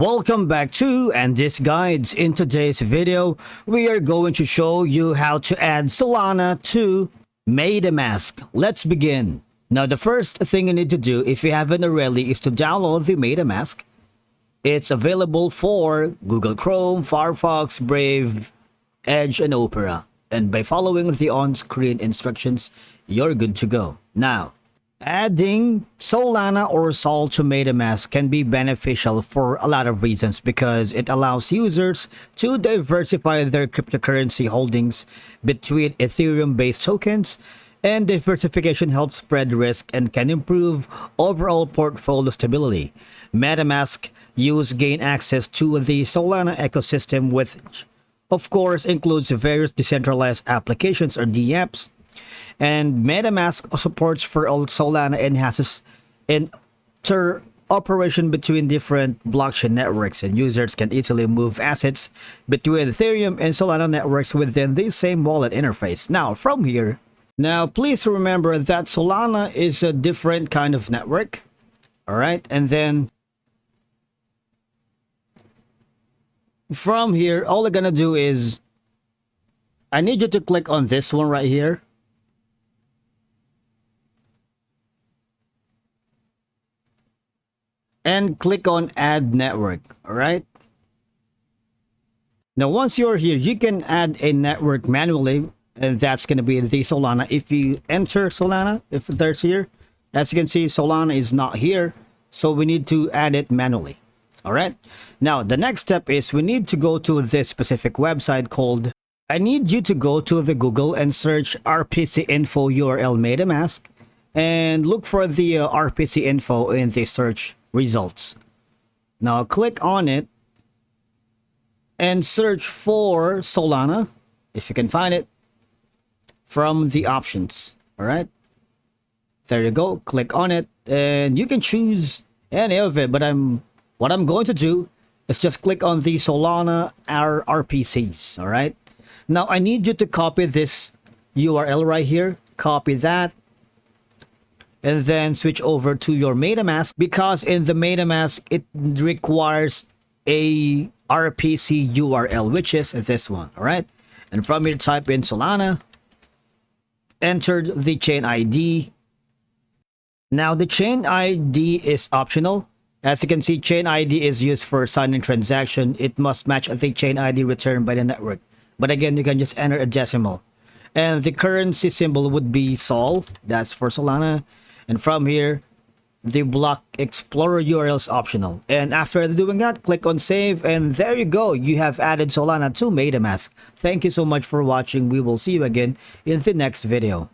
Welcome back to and this guides. In today's video, we are going to show you how to add Solana to Metamask. Let's begin. Now, the first thing you need to do if you haven't already is to download the Metamask. It's available for Google Chrome, Firefox, Brave, Edge, and Opera. And by following the on-screen instructions, you're good to go. Now, adding Solana or Sol to MetaMask can be beneficial for a lot of reasons because it allows users to diversify their cryptocurrency holdings between Ethereum-based tokens, and diversification helps spread risk and can improve overall portfolio stability. MetaMask users gain access to the Solana ecosystem, which of course includes various decentralized applications or dApps. And MetaMask supports for all Solana enhances interoperation between different blockchain networks, and users can easily move assets between Ethereum and Solana networks within the same wallet interface. Now please remember that Solana is a different kind of network. All right, and then from here, all I'm gonna do is I need you to click on this one right here. And click on add network. All right. Now, once you're here, you can add a network manually, and that's going to be the Solana. If you enter Solana, if there's here, as you can see, Solana is not here. So we need to add it manually. All right. Now, the next step is we need to go to this specific website called, I need you to go to the Google and search RPC info URL MetaMask and look for the RPC info in the search results. Now click on it and search for Solana if you can find it from the options. All right, there you go. Click on it and you can choose any of it, but what I'm going to do is just click on the Solana RPCs. All right, now I need you to copy this URL right here, copy that, and then switch over to your MetaMask, because in the MetaMask it requires a RPC URL, which is this one. All right, and from here type in Solana, enter the chain ID. Now the chain ID is optional. As you can see, chain ID is used for signing transaction. It must match the chain ID returned by the network, but again, you can just enter a decimal, and the currency symbol would be Sol. That's for Solana. And from here, the block explorer URL is optional. And after doing that, click on save, and there you go. You have added Solana to MetaMask. Thank you so much for watching. We will see you again in the next video.